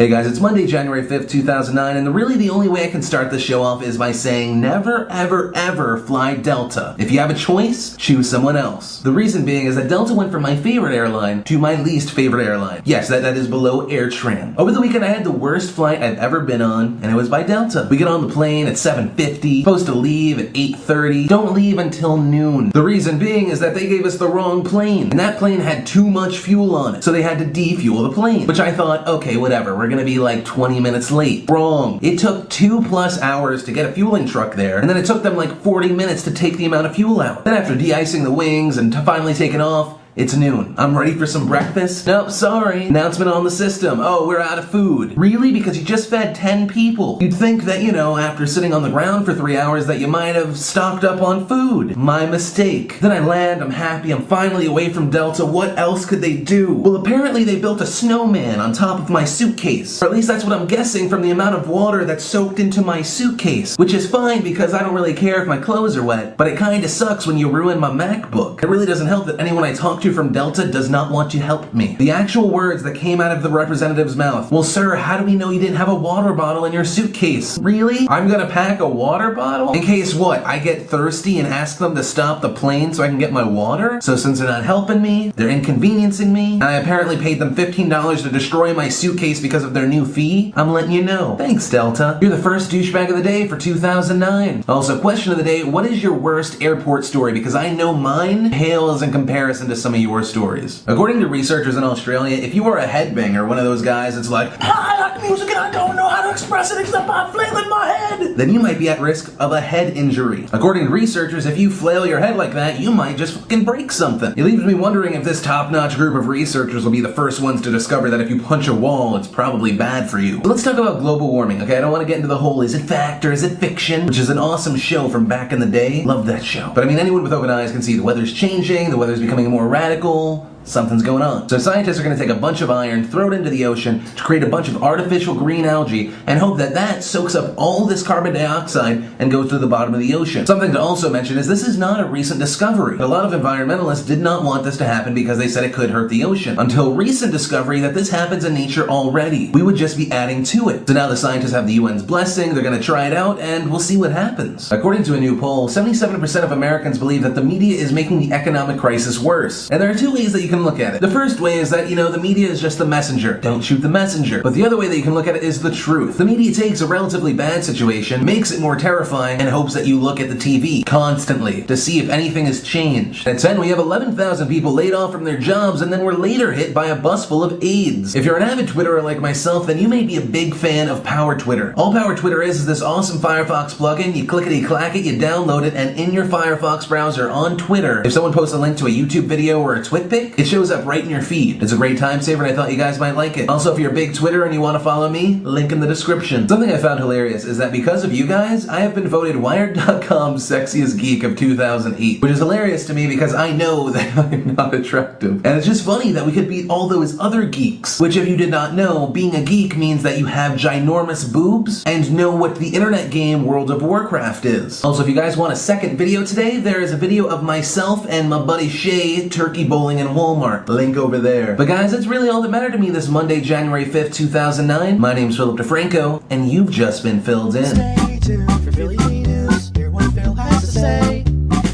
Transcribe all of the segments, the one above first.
Hey guys, it's Monday, January 5th, 2009, and really the only way I can start this show off is by saying never, ever, ever fly Delta. If you have a choice, choose someone else. The reason being is that Delta went from my favorite airline to my least favorite airline. Yes, that is below AirTran. Over the weekend, I had the worst flight I've ever been on, and it was by Delta. We get on the plane at 7:50, supposed to leave at 8:30, don't leave until noon. The reason being is that they gave us the wrong plane, and that plane had too much fuel on it, so they had to defuel the plane, which I thought, okay, whatever, we're gonna be like 20 minutes late. Wrong. It took 2+ hours to get a fueling truck there, and then it took them like 40 minutes to take the amount of fuel out. Then after de-icing the wings and finally taking off, it's noon. I'm ready for some breakfast? Nope, sorry. Announcement on the system. Oh, we're out of food. Really? Because you just fed 10 people. You'd think that, after sitting on the ground for 3 hours that you might have stocked up on food. My mistake. Then I land, I'm happy, I'm finally away from Delta. What else could they do? Well, apparently they built a snowman on top of my suitcase. Or at least that's what I'm guessing from the amount of water that's soaked into my suitcase. Which is fine because I don't really care if my clothes are wet, but it kinda sucks when you ruin my MacBook. It really doesn't help that anyone I talk to from Delta does not want to help me. The actual words that came out of the representative's mouth, well sir, how do we know you didn't have a water bottle in your suitcase? Really? I'm gonna pack a water bottle? In case what? I get thirsty and ask them to stop the plane so I can get my water? So since they're not helping me, they're inconveniencing me, and I apparently paid them $15 to destroy my suitcase because of their new fee, I'm letting you know. Thanks, Delta. You're the first douchebag of the day for 2009. Also, question of the day, what is your worst airport story? Because I know mine pales in comparison to some of your stories. According to researchers in Australia, if you are a headbanger, one of those guys that's like, I like music and I don't know how to express it except by flailing my head, then you might be at risk of a head injury. According to researchers, if you flail your head like that, you might just fucking break something. It leaves me wondering if this top-notch group of researchers will be the first ones to discover that if you punch a wall, it's probably bad for you. But let's talk about global warming, okay? I don't want to get into the whole is it fact or is it fiction, which is an awesome show from back in the day. Love that show. But I mean, anyone with open eyes can see the weather's changing, the weather's becoming more radical. Something's going on. So scientists are going to take a bunch of iron, throw it into the ocean to create a bunch of artificial green algae and hope that that soaks up all this carbon dioxide and goes to the bottom of the ocean. Something to also mention is this is not a recent discovery. A lot of environmentalists did not want this to happen because they said it could hurt the ocean. Until recent discovery that this happens in nature already. We would just be adding to it. So now the scientists have the UN's blessing, they're going to try it out, and we'll see what happens. According to a new poll, 77% of Americans believe that the media is making the economic crisis worse. And there are two ways that you can look at it. The first way is that, the media is just the messenger. Don't shoot the messenger. But the other way that you can look at it is the truth. The media takes a relatively bad situation, makes it more terrifying, and hopes that you look at the TV constantly to see if anything has changed. At 10, we have 11,000 people laid off from their jobs and then were later hit by a bus full of AIDS. If you're an avid Twitterer like myself, then you may be a big fan of Power Twitter. All Power Twitter is this awesome Firefox plugin. You clickety-clack it, you download it, and in your Firefox browser on Twitter, if someone posts a link to a YouTube video or a TwitPic, it shows up right in your feed. It's a great time saver and I thought you guys might like it. Also, if you're a big Twitter and you want to follow me, link in the description. Something I found hilarious is that because of you guys, I have been voted Wired.com's sexiest geek of 2008, which is hilarious to me because I know that I'm not attractive. And it's just funny that we could beat all those other geeks, which if you did not know, being a geek means that you have ginormous boobs and know what the internet game World of Warcraft is. Also, if you guys want a second video today, there is a video of myself and my buddy Shay turkey bowling in Walmart. Link over there. But guys, that's really all that mattered to me this Monday, January 5th, 2009. My name's Philip DeFranco, and you've just been filled in. Stay tuned for Philly News. Hear what Phil has to say.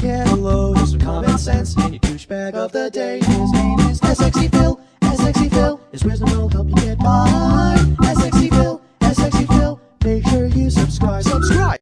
Get a load of some common sense and your douchebag of the day. His name is SXE Phil. SXE Phil. His wisdom will help you get by. SXE Phil. SXE Phil. Make sure you subscribe.